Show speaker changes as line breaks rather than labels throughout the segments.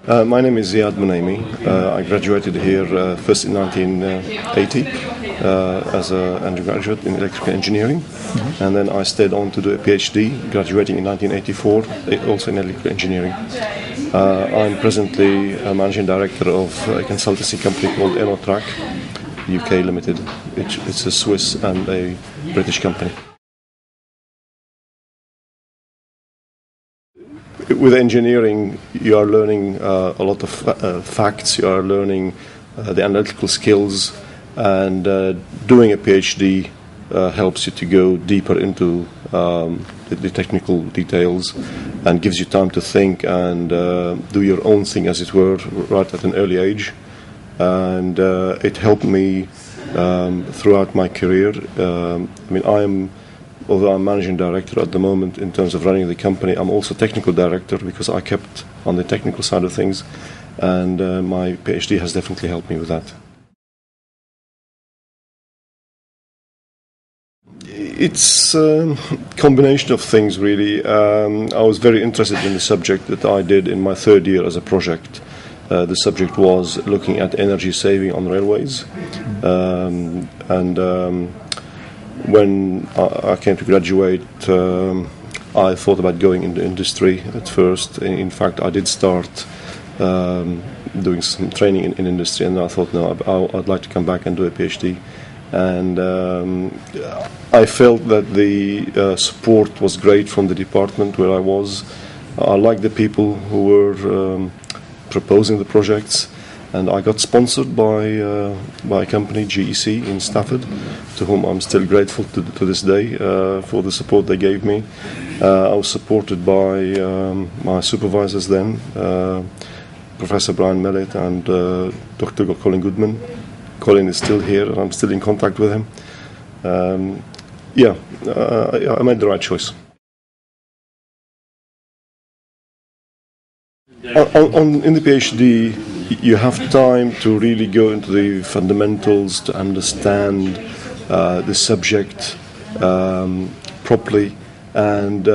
My name is Ziad Mouneimne. I graduated here first in 1980 as an undergraduate in electrical engineering, and then I stayed on to do a PhD, graduating in 1984, also in electrical engineering. I'm presently a managing director of a consultancy company called Enotrac UK Ltd. It's a Swiss and a British company. With engineering, you are learning a lot of facts, you are learning the analytical skills, and doing a PhD helps you to go deeper into the technical details and gives you time to think and do your own thing, as it were, right at an early age. And it helped me throughout my career. Although I'm managing director at the moment in terms of running the company, I'm also technical director because I kept on the technical side of things, and my PhD has definitely helped me with that. It's a combination of things, really. I was very interested in the subject that I did in my third year as a project. The subject was looking at energy saving on railways, when I came to graduate, I thought about going into industry at first. In fact, I did start doing some training in industry, and I thought, no, I'd like to come back and do a PhD. And I felt that the support was great from the department where I was. I liked the people who were proposing the projects. And I got sponsored by a company, GEC, in Stafford, to whom I'm still grateful to this day for the support they gave me. I was supported by my supervisors then, Professor Brian Mellett and Dr. Colin Goodman. Colin is still here, and I'm still in contact with him. I made the right choice. In the PhD, you have time to really go into the fundamentals, to understand the subject properly, and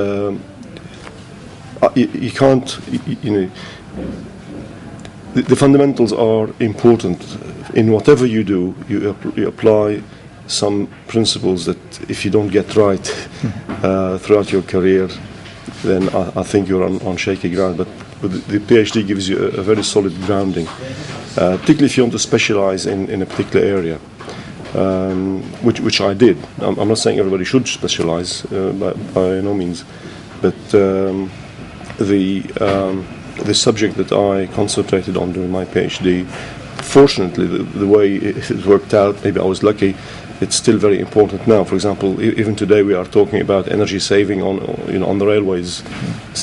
you can't, the fundamentals are important. In whatever you do, you apply some principles that if you don't get right throughout your career, then I think you're on shaky ground. But the PhD gives you a very solid grounding, particularly if you want to specialize in a particular area, which I did. I'm not saying everybody should specialize by no means, but the subject that I concentrated on during my PhD, fortunately, the way it worked out, maybe I was lucky, it's still very important now. For example, even today we are talking about energy saving on the railways.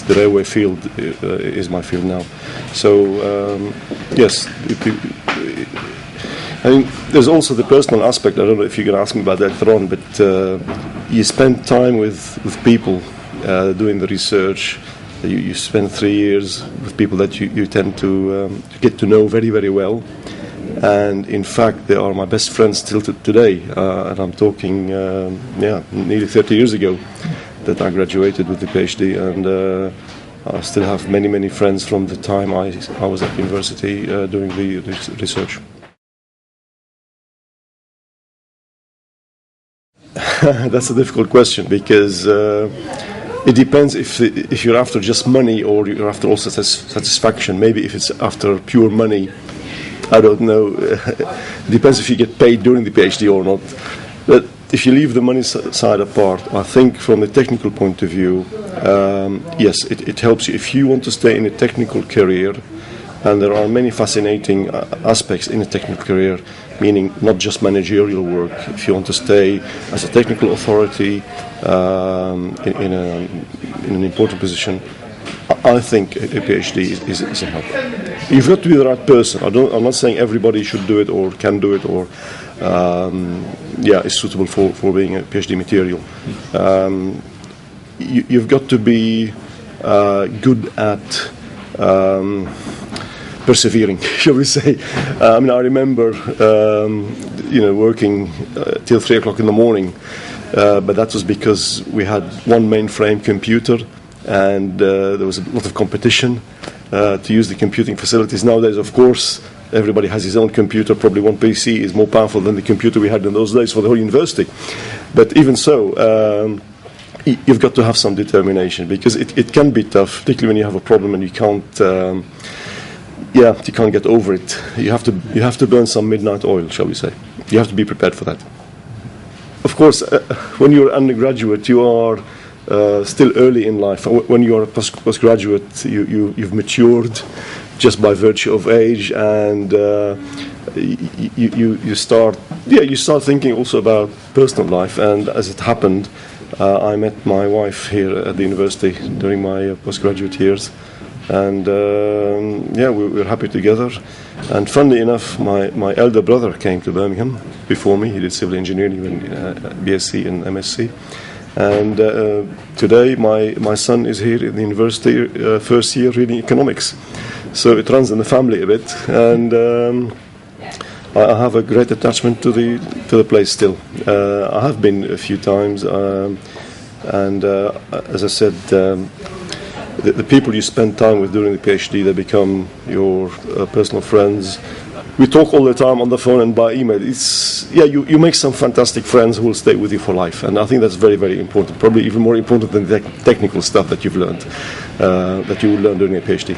The railway field is my field now. So yes, I mean, there's also the personal aspect. I don't know if you can ask me about that later on, but you spend time with people doing the research. You spend 3 years with people that you tend to get to know very, very well. And in fact, they are my best friends still today. And I'm talking, nearly 30 years ago that I graduated with the PhD. And I still have many, many friends from the time I was at university doing the research. That's a difficult question, because it depends if you're after just money or you're after also satisfaction. Maybe if it's after pure money, I don't know. It depends if you get paid during the PhD or not. But if you leave the money side apart, I think from a technical point of view, yes, it helps you. If you want to stay in a technical career, and there are many fascinating aspects in a technical career, meaning not just managerial work. If you want to stay as a technical authority in an important position, I think a PhD is a help. You've got to be the right person. I'm not saying everybody should do it or can do it or is suitable for being a PhD material. You've got to be good at persevering, shall we say. I remember working till 3 o'clock in the morning, but that was because we had one mainframe computer and there was a lot of competition to use the computing facilities. Nowadays, of course, everybody has his own computer. Probably one PC is more powerful than the computer we had in those days for the whole university. But even so, you've got to have some determination, because it can be tough, particularly when you have a problem and you can't you can't get over it. You have to burn some midnight oil, shall we say. You have to be prepared for that. Of course, when you're undergraduate, you are still early in life. When you are a postgraduate, you've matured just by virtue of age, and you start thinking also about personal life. And as it happened, I met my wife here at the university during my postgraduate years, and we were happy together. And funnily enough, my elder brother came to Birmingham before me. He did civil engineering in BSc and MSc. And today my son is here in the university, first year reading economics. So it runs in the family a bit, and I have a great attachment to the place still. I have been a few times, and as I said, the people you spend time with during the PhD, they become your personal friends. We talk all the time on the phone and by email. You make some fantastic friends who will stay with you for life, and I think that's very, very important. Probably even more important than the technical stuff that you've learned, that you will learn during a PhD.